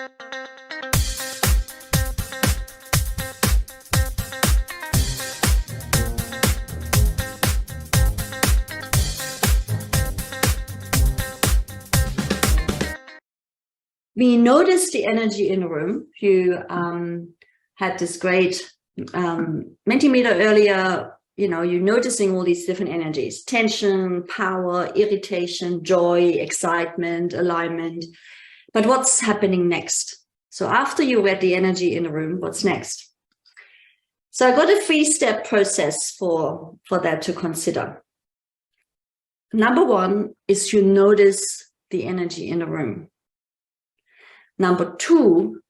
We noticed the energy in the room. You had this great Mentimeter earlier. You know, you're noticing all these different energies: tension, power, irritation, joy, excitement, alignment. But what's happening next? So after you read the energy in the room, what's next? So I got a 3-step process for that to consider. Number 1 is you notice the energy in the room. Number 2,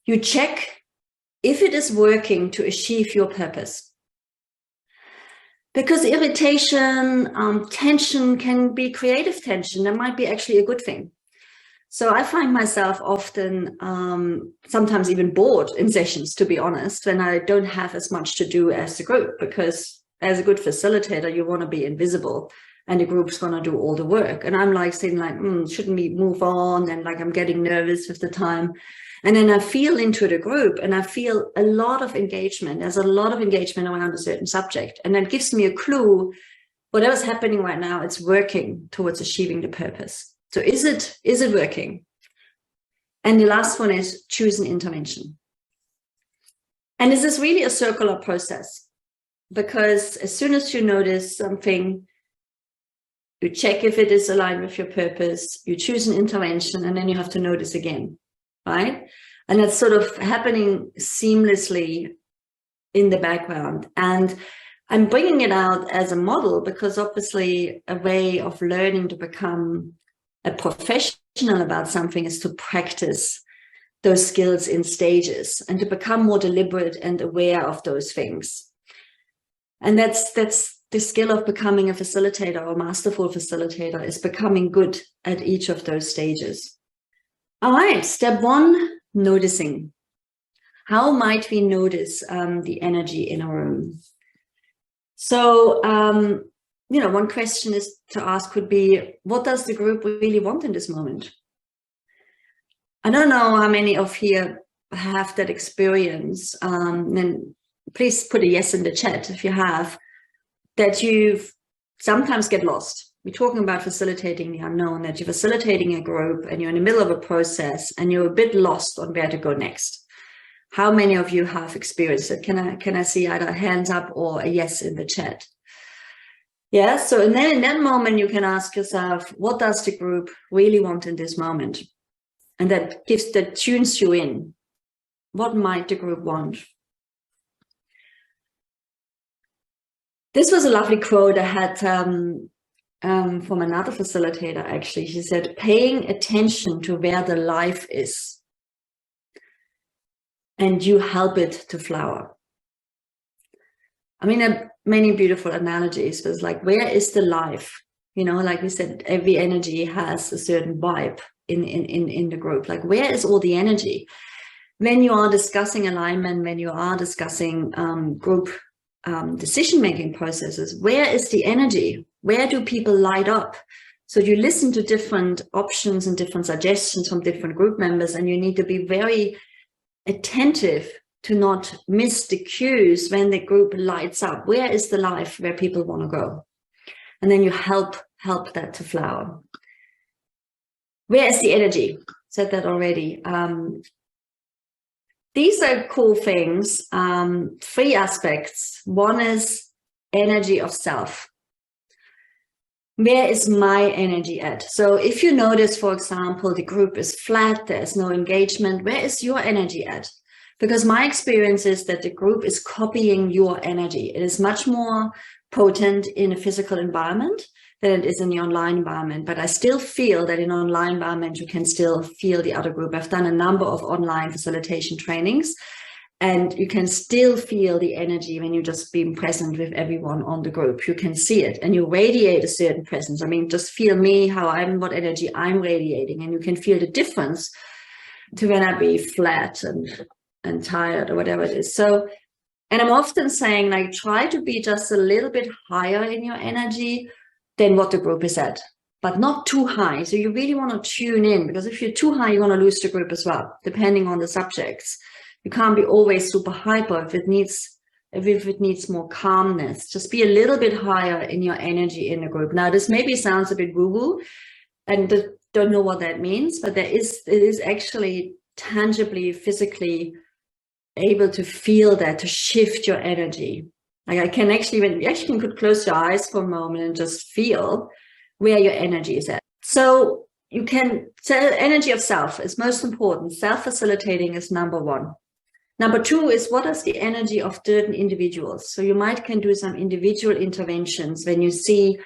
you check if it is working to achieve your purpose. Because irritation, tension can be creative tension. That might be actually a good thing. So I find myself often, sometimes even bored in sessions, to be honest, when I don't have as much to do as the group, because as a good facilitator, you want to be invisible and the group's going to do all the work. And I'm like saying like, shouldn't we move on? And like, I'm getting nervous with the time. And then I feel into the group and I feel a lot of engagement. There's a lot of engagement around a certain subject. And that gives me a clue, whatever's happening right now, it's working towards achieving the purpose. So is it working? And the last one is choose an intervention. And this is really a circular process, because as soon as you notice something, you check if it is aligned with your purpose, you choose an intervention, and then you have to notice again, right? And that's sort of happening seamlessly in the background. And I'm bringing it out as a model because obviously a way of learning to become a professional about something is to practice those skills in stages and to become more deliberate and aware of those things. And that's the skill of becoming a facilitator or masterful facilitator, is becoming good at each of those stages. All right, step 1, noticing. How might we notice the energy in a room? So, you know, one question is to ask would be, what does the group really want in this moment? I don't know how many of you have that experience. Then please put a yes in the chat if you have, that you sometimes get lost. We're talking about facilitating the unknown, that you're facilitating a group and you're in the middle of a process and you're a bit lost on where to go next. How many of you have experienced it? Can I see either hands up or a yes in the chat? Yeah, so and then in that moment, you can ask yourself, what does the group really want in this moment? And that tunes you in. What might the group want? This was a lovely quote I had from another facilitator, actually. She said, paying attention to where the life is, and you help it to flower. I mean, there are many beautiful analogies, but it's like, where is the life? You know, like we said, every energy has a certain vibe in the group. Like, where is all the energy? When you are discussing alignment, when you are discussing group decision-making processes, where is the energy? Where do people light up? So you listen to different options and different suggestions from different group members, and you need to be very attentive to not miss the cues when the group lights up. Where is the life where people want to go? And then you help that to flower. Where is the energy? Said that already. These are cool things. 3 aspects. One is energy of self. Where is my energy at? So if you notice, for example, the group is flat, there's no engagement, where is your energy at? Because my experience is that the group is copying your energy. It is much more potent in a physical environment than it is in the online environment. But I still feel that in an online environment, you can still feel the other group. I've done a number of online facilitation trainings, and you can still feel the energy when you're just being present with everyone on the group. You can see it and you radiate a certain presence. I mean, just feel me, what energy I'm radiating, and you can feel the difference to when I be flat and tired or whatever it is. So, and I'm often saying, like, try to be just a little bit higher in your energy than what the group is at. but not too high. So you really want to tune in, because if you're too high, you're going to lose the group as well, depending on the subjects. You can't be always super hyper if it needs more calmness. Just be a little bit higher in your energy in the group. Now, this maybe sounds a bit woo-woo and don't know what that means, but it is actually tangibly, physically able to feel that, to shift your energy. Like I can actually, when you actually could close your eyes for a moment and just feel where your energy is at. So you can tell energy of self is most important. Self-facilitating is number one. Number two is, what is the energy of certain individuals? So you can do some individual interventions when you see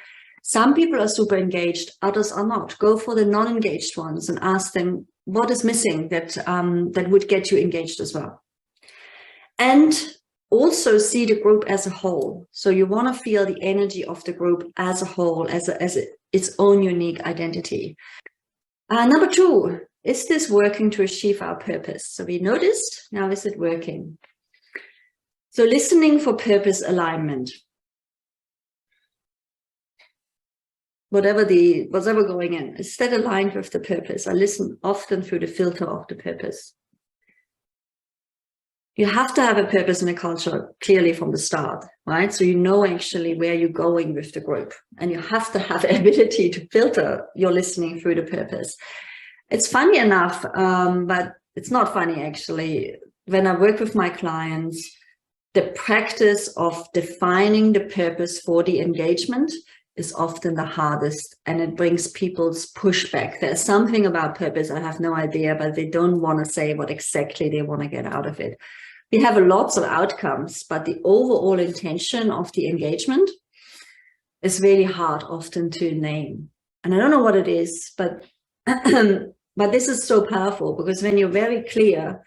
some people are super engaged, others are not. Go for the non-engaged ones and ask them what is missing that would get you engaged as well. And also see the group as a whole. So you want to feel the energy of the group as a whole, as its own unique identity. Number two, is this working to achieve our purpose? So we noticed, now is it working? So listening for purpose alignment. Whatever going in, is that aligned with the purpose? I listen often through the filter of the purpose. You have to have a purpose in a culture clearly from the start, right? So you know actually where you're going with the group, and you have to have the ability to filter your listening through the purpose. It's funny enough, but it's not funny actually. When I work with my clients, the practice of defining the purpose for the engagement is often the hardest, and it brings people's pushback. There's something about purpose, I have no idea, but they don't want to say what exactly they want to get out of it. We have lots of outcomes, but the overall intention of the engagement is really hard often to name. And I don't know what it is, but but this is so powerful, because when you're very clear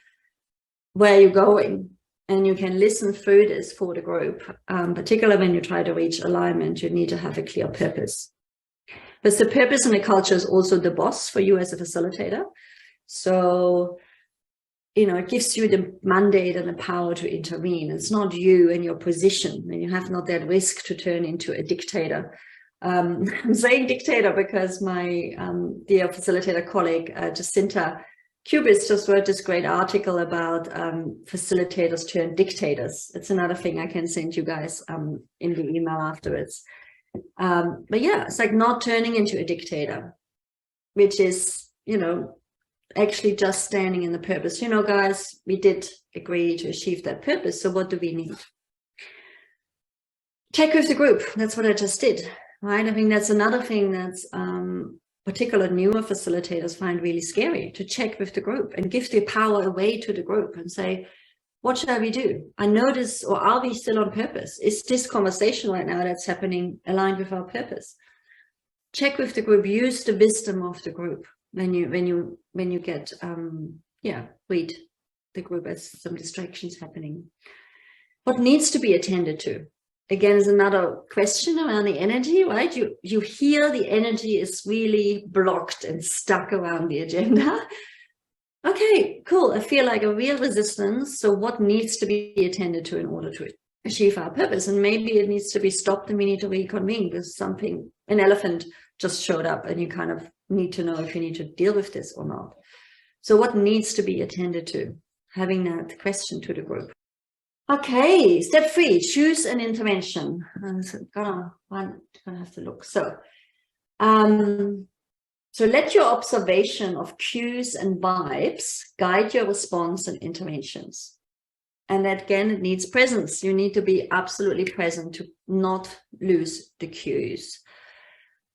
where you're going, and you can listen through this for the group, particularly when you try to reach alignment, you need to have a clear purpose. But the purpose in the culture is also the boss for you as a facilitator. So, you know, it gives you the mandate and the power to intervene. It's not you and your position, and you have not that risk to turn into a dictator. I'm saying dictator because my dear facilitator colleague, Jacinta Cubis, just wrote this great article about facilitators turned dictators. It's another thing I can send you guys in the email afterwards. But yeah, it's like not turning into a dictator, which is, you know, actually just standing in the purpose. You know, guys, we did agree to achieve that purpose. So what do we need? Check with the group. That's what I just did, right? I think that's another thing that's particular newer facilitators find really scary, to check with the group and give the power away to the group and say, what shall we do? I know this, or are we still on purpose? Is this conversation right now that's happening aligned with our purpose? Check with the group, use the wisdom of the group when you get read the group as some distractions happening. What needs to be attended to? Again, is another question around the energy, right? You hear the energy is really blocked and stuck around the agenda. Okay, cool. I feel like a real resistance. So what needs to be attended to in order to achieve our purpose? And maybe it needs to be stopped and we need to reconvene because an elephant just showed up, and you kind of need to know if you need to deal with this or not. So what needs to be attended to? Having that question to the group. Okay, step 3, choose an intervention. I'm gonna have to look. So let your observation of cues and vibes guide your response and interventions. And that, again, it needs presence. You need to be absolutely present to not lose the cues.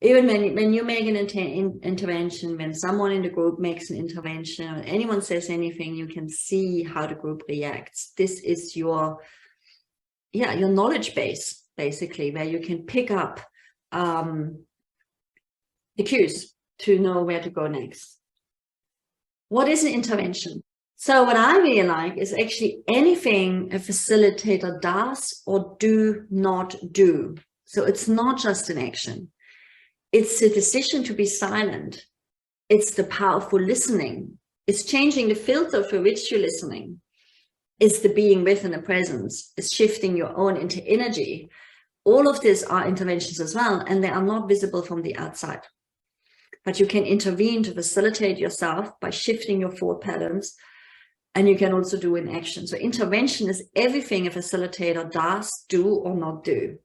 Even when you make an intervention, when someone in the group makes an intervention, or anyone says anything, you can see how the group reacts. This is your knowledge base, basically, where you can pick up the cues to know where to go next. What is an intervention? So what I really like is actually anything a facilitator does or do not do. So it's not just an action. It's the decision to be silent. It's the powerful listening. It's changing the filter for which you're listening. It's the being with in the presence. It's shifting your own energy. All of these are interventions as well, and they are not visible from the outside. but you can intervene to facilitate yourself by shifting your thought patterns. And you can also do in action. So intervention is everything a facilitator does, do, or not do.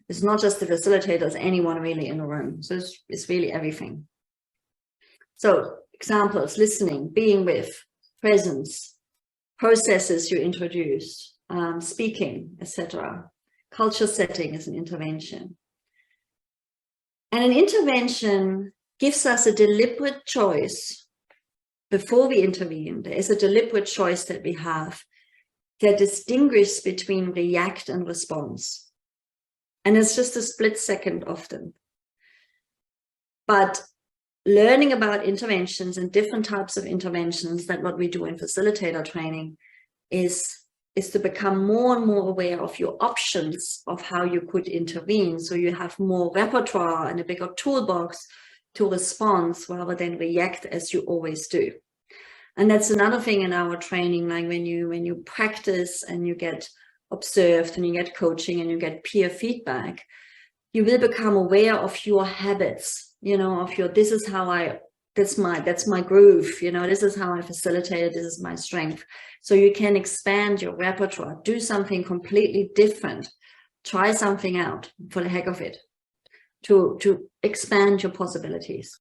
It's not just the facilitator, it's anyone really in the room. So it's really everything. So examples: listening, being with, presence, processes you introduce, speaking, etc. Culture setting is an intervention. And an intervention gives us a deliberate choice. Before we intervene, there is a deliberate choice that we have that distinguishes between react and response. And it's just a split second often. But learning about interventions and different types of interventions, that what we do in facilitator training is to become more and more aware of your options of how you could intervene. So you have more repertoire and a bigger toolbox to respond rather than react as you always do. And that's another thing in our training, like when you practice and you get observed and you get coaching and you get peer feedback, you will become aware of your habits, you know, of your, this is how that's my groove, you know, this is how I facilitate it, this is my strength. So you can expand your repertoire, do something completely different, try something out for the heck of it, to expand your possibilities.